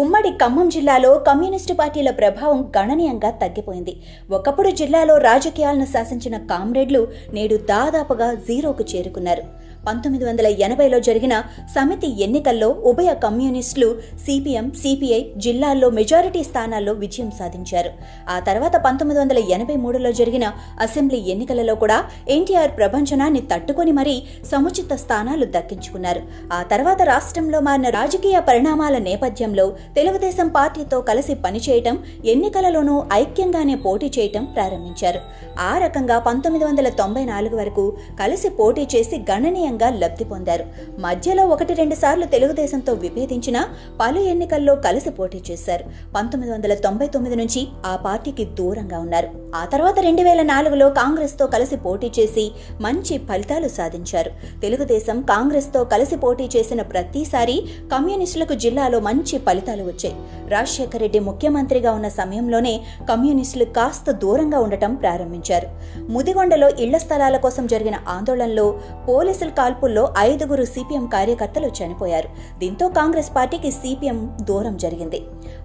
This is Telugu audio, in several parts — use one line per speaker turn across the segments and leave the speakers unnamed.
ఉమ్మడి ఖమ్మం జిల్లాలో కమ్యూనిస్టు పార్టీల ప్రభావం గణనీయంగా తగ్గిపోయింది. ఒకప్పుడు జిల్లాలో రాజకీయాలను శాసించిన కామ్రేడ్లు నేడు దాదాపుగా జీరోకు చేరుకున్నారు. 1980లో జరిగిన సమితి ఎన్నికల్లో ఉభయ కమ్యూనిస్టులు సిపిఎం, సిపిఐ జిల్లాల్లో మెజారిటీ స్థానాల్లో విజయం సాధించారు. ఆ తర్వాత 1983లో జరిగిన అసెంబ్లీ ఎన్నికలలో కూడా ఎన్టీఆర్ ప్రభంజనాన్ని తట్టుకొని మరీ సముచిత స్థానాలు దక్కించుకున్నారు. ఆ తర్వాత రాష్ట్రంలో మారిన రాజకీయ పరిణామాల నేపథ్యంలో తెలుగుదేశం పార్టీతో కలిసి పనిచేయటం, ఎన్నికలలోనూ ఐక్యంగానే పోటీ చేయటం ప్రారంభించారు. ఆ రకంగా 1994 వరకు కలిసి పోటీ చేసి గణనీయంగా లబ్ధి పొందారు. మధ్యలో 1-2 సార్లు తెలుగుదేశంతో విభేదించిన పలు ఎన్నికల్లో కలిసి పోటీ చేశారు. 1999 నుంచి ఆ పార్టీకి దూరంగా ఉన్నారు. ఆ తర్వాత 2004లో కాంగ్రెస్తో కలిసి పోటీ చేసి మంచి ఫలితాలు సాధించారు. తెలుగుదేశం కాంగ్రెస్తో కలిసి పోటీ చేసిన ప్రతిసారి కమ్యూనిస్టులకు జిల్లాలో మంచి ఫలితాలు వచ్చాయి. రాజశేఖర రెడ్డి ముఖ్యమంత్రిగా ఉన్న సమయంలోనే కమ్యూనిస్టులు కాస్త దూరంగా ఉండటం ప్రారంభించారు. ముదిగొండలో ఇళ్ల స్థలాల కోసం జరిగిన ఆందోళనలో పోలీసుల కాల్పుల్లో 5 సిపిఎం కార్యకర్తలు చనిపోయారు. దీంతో కాంగ్రెస్ పార్టీకి సిపిఎం దూరం జరిగింది.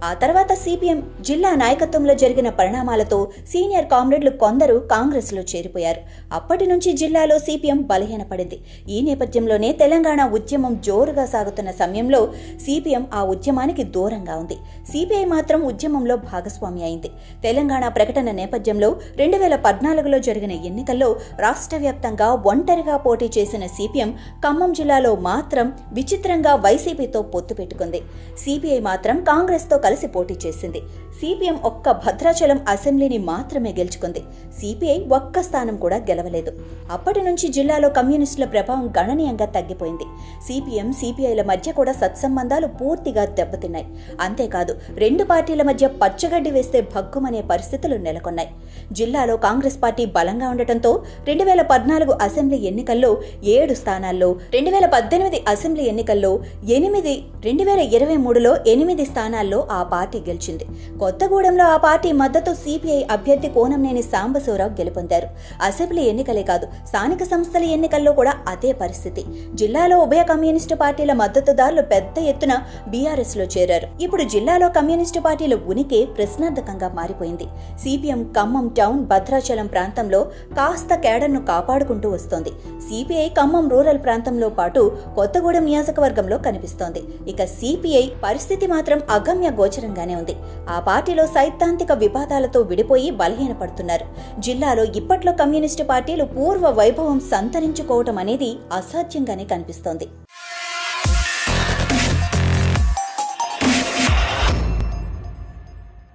ఆ తర్వాత సిపిఎం జిల్లా నాయకత్వంలో జరిగిన పరిణామాలతో సీనియర్ కామ్రేడ్లు కొందరు కాంగ్రెస్ లో చేరిపోయారు. అప్పటి నుంచి జిల్లాలో సిపిఎం బలహీనపడింది. ఈ నేపథ్యంలోనే తెలంగాణ ఉద్యమం జోరుగా సాగుతున్న సమయంలో సిపిఎం ఆ ఉద్యమానికి దూరంగా ఉంది. సిపిఐ మాత్రం ఉద్యమంలో భాగస్వామి అయింది. తెలంగాణ ప్రకటన నేపథ్యంలో 2014లో జరిగిన ఎన్నికల్లో రాష్ట్ర వ్యాప్తంగా ఒంటరిగా పోటీ చేసిన సిపిఎం ఖమ్మం జిల్లాలో మాత్రం విచిత్రంగా వైసీపీతో పొత్తు పెట్టుకుంది. సిపిఐ మాత్రం కాంగ్రెస్తో కలిసి పోటీ చేసింది. సిపిఎం ఒక్క భద్రాచలం అసెంబ్లీని మాత్రమే గెలుచుకుంది. సిపిఐ ఒక్క స్థానం కూడా గెలవలేదు. అప్పటి నుంచి జిల్లాలో కమ్యూనిస్టుల ప్రభావం గణనీయంగా తగ్గిపోయింది. సిపిఎం, సిపిఐల మధ్య కూడా సత్సంబంధాలు పూర్తిగా దెబ్బతిన్నాయి. అంతేకాదు, 2 పార్టీల మధ్య పచ్చగడ్డి వేస్తే భగ్గుమనే పరిస్థితులు నెలకొన్నాయి. జిల్లాలో కాంగ్రెస్ పార్టీ బలంగా ఉండటంతో 2014 అసెంబ్లీ ఎన్నికల్లో 7 స్థానాల్లో, 2018 అసెంబ్లీ ఎన్నికల్లో 8, 2023లో 8 స్థానాల్లో ఆ పార్టీ గెలిచింది. కొత్తగూడెంలో ఆ పార్టీ మద్దతు సిపిఐ అభ్యర్థి కోనంనేని సాంబశివరావు గెలుపొందారు. అసెంబ్లీ ఎన్నికలే కాదు, స్థానిక సంస్థల ఎన్నికల్లో కూడా అదే పరిస్థితి. జిల్లాలో ఉభయ కమ్యూనిస్టు పార్టీల మద్దతుదారులు పెద్ద ఎత్తున బీఆర్ఎస్ లో చేరారు. ఇప్పుడు జిల్లాలో కమ్యూనిస్టు పార్టీల ఉనికి ప్రశ్నార్థకంగా మారిపోయింది. సిపిఎం ఖమ్మం టౌన్, భద్రాచలం ప్రాంతంలో కాస్త కేడర్ను కాపాడుకుంటూ వస్తోంది. సిపిఐ ఖమ్మం రూరల్ ప్రాంతంలో పాటు కొత్తగూడెం నియోజకవర్గంలో కనిపిస్తోంది. ఇక సిపిఐ పరిస్థితి మాత్రం అగమ్య గోచరంగానే ఉంది. ఆ పార్టీలో సైద్ధాంతిక వివాదాలతో విడిపోయి బలహీనపడుతున్నారు. జిల్లాలో ఇప్పట్లో కమ్యూనిస్టు పార్టీలు పూర్వ వైభవం సంతరించుకోవటం అనేది అసాధ్యంగానే కనిపిస్తోంది.